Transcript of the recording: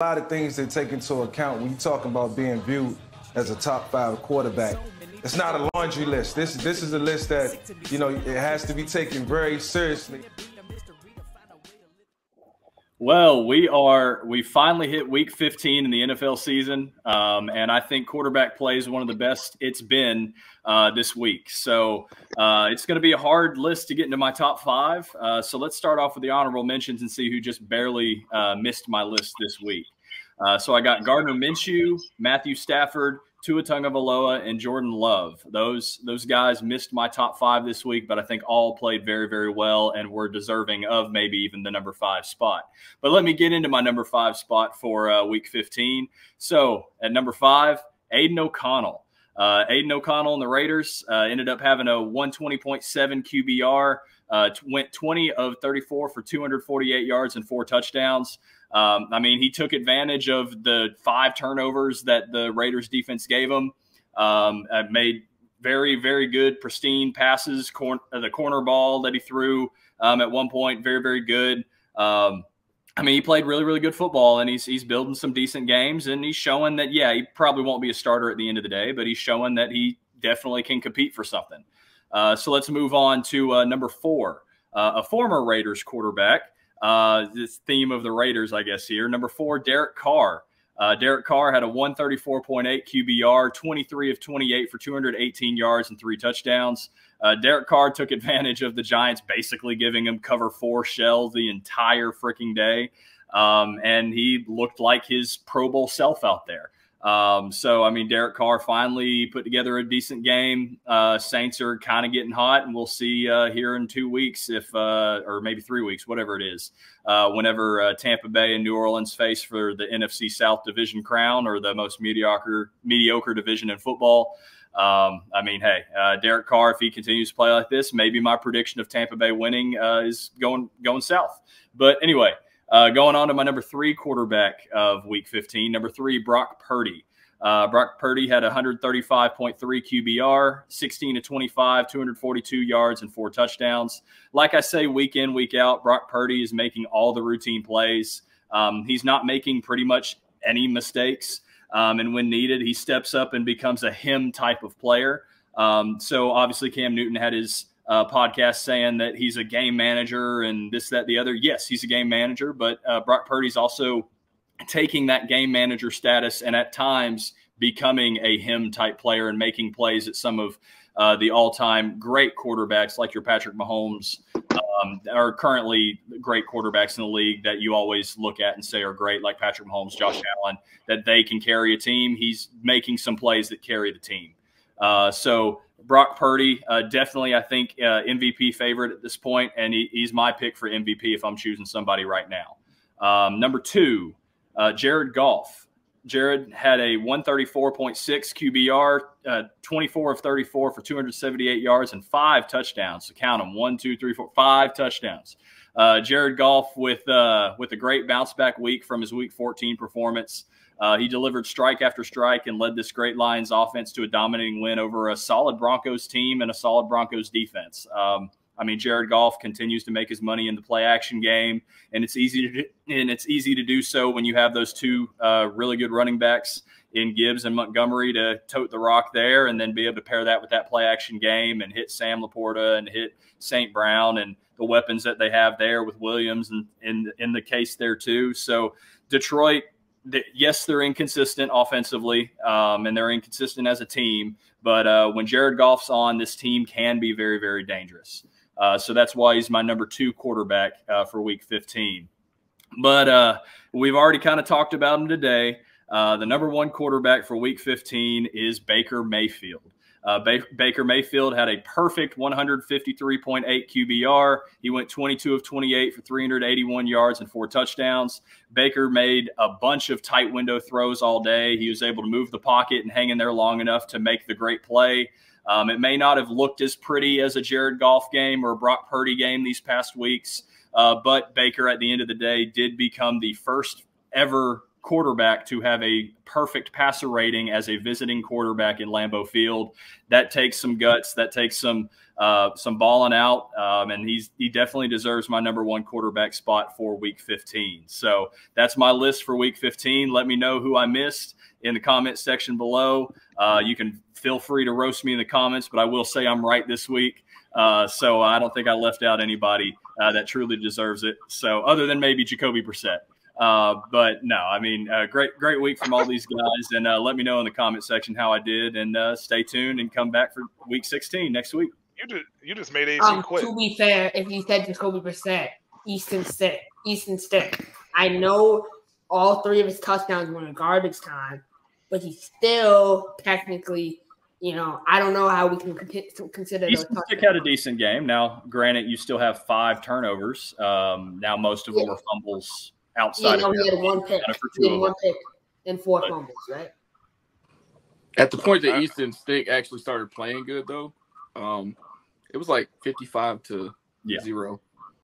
A lot of things they take into account when you talking about being viewed as a top 5 quarterback. It's not a laundry list. This is a list that, you know, it has to be taken very seriously. Well, we finally hit week 15 in the NFL season, and I think quarterback play is one of the best it's been this week. So it's going to be a hard list to get into my top 5. So let's start off with the honorable mentions and see who just barely missed my list this week. So I got Gardner Minshew, Matthew Stafford, Tua Tagovailoa, and Jordan Love. Those guys missed my top 5 this week, but I think all played very, very well and were deserving of maybe even the number 5 spot. But let me get into my number 5 spot for week 15. So at number 5, Aiden O'Connell. Aiden O'Connell and the Raiders ended up having a 120.7 QBR, went 20 of 34 for 248 yards and 4 touchdowns. I mean, he took advantage of the 5 turnovers that the Raiders defense gave him, made very, very good, pristine passes. The corner ball that he threw at one point, very, very good. I mean, he played really, really good football, and he's building some decent games, and he's showing that, yeah, he probably won't be a starter at the end of the day, but he's showing that he definitely can compete for something. So let's move on to number 4, a former Raiders quarterback. This theme of the Raiders, I guess, here. Number 4, Derek Carr. Derek Carr had a 134.8 QBR, 23 of 28 for 218 yards and 3 touchdowns. Derek Carr took advantage of the Giants basically giving him cover 4 shells the entire freaking day. And he looked like his Pro Bowl self out there. So, I mean, Derek Carr finally put together a decent game. Saints are kind of getting hot, and we'll see here in 2 weeks or maybe 3 weeks, whatever it is, whenever Tampa Bay and New Orleans face for the NFC South division crown, or the most mediocre division in football. I mean, hey, Derek Carr, if he continues to play like this, maybe my prediction of Tampa Bay winning is going south. But anyway, going on to my number 3 quarterback of week 15, number 3, Brock Purdy. Brock Purdy had 135.3 QBR, 16 to 25, 242 yards and 4 touchdowns. Like I say, week in, week out, Brock Purdy is making all the routine plays. He's not making pretty much any mistakes. And when needed, he steps up and becomes a him type of player. So obviously Cam Newton had his podcast saying that he's a game manager and this, that, the other. Yes, he's a game manager, but Brock Purdy's also taking that game manager status and at times becoming a him type player and making plays at some of the all-time great quarterbacks like your Patrick Mahomes are currently great quarterbacks in the league that you always look at and say are great, like Patrick Mahomes, Josh Allen, that they can carry a team. He's making some plays that carry the team. So Brock Purdy, definitely, I think, MVP favorite at this point, and he's my pick for MVP if I'm choosing somebody right now. Number 2, Jared Goff. Jared had a 134.6 QBR, 24 of 34 for 278 yards and 5 touchdowns. So count them, 1, 2, 3, 4, 5 touchdowns. Jared Goff with a great bounce back week from his week 14 performance. He delivered strike after strike and led this great Lions offense to a dominating win over a solid Broncos team and a solid Broncos defense. I mean, Jared Goff continues to make his money in the play action game, and it's easy to do so when you have those 2 really good running backs in Gibbs and Montgomery to tote the rock there, and then be able to pair that with that play action game and hit Sam Laporta and hit St. Brown and the weapons that they have there with Williams and in the case there too. So Detroit, yes, they're inconsistent offensively, and they're inconsistent as a team. But when Jared Goff's on, this team can be very, very dangerous. So that's why he's my number 2 quarterback for week 15. But we've already kind of talked about him today. The number 1 quarterback for week 15 is Baker Mayfield. Baker Mayfield had a perfect 153.8 QBR. He went 22 of 28 for 381 yards and 4 touchdowns. Baker made a bunch of tight window throws all day. He was able to move the pocket and hang in there long enough to make the great play. It may not have looked as pretty as a Jared Goff game or a Brock Purdy game these past weeks, but Baker at the end of the day did become the first ever quarterback to have a perfect passer rating as a visiting quarterback in Lambeau Field. That takes some guts. That takes some balling out, and he definitely deserves my number 1 quarterback spot for Week 15. So that's my list for Week 15. Let me know who I missed in the comment section below. You can feel free to roast me in the comments, but I will say I'm right this week. So I don't think I left out anybody that truly deserves it. So other than maybe Jacoby Brissett. But no, I mean, great week from all these guys. And let me know in the comment section how I did. And stay tuned and come back for Week 16 next week. You just made AG quit. To be fair, if you said Jacoby Brissett, Easton Stick. I know all 3 of his touchdowns were in garbage time, but he's still technically, I don't know how we can consider Easton Stick had a decent game. Now, granted, you still have 5 turnovers. Now, most of them were fumbles outside of he had 1 pick. He had 1 pick and 4 fumbles, right? At the point that Easton Stick actually started playing good, though, it was like 55-0.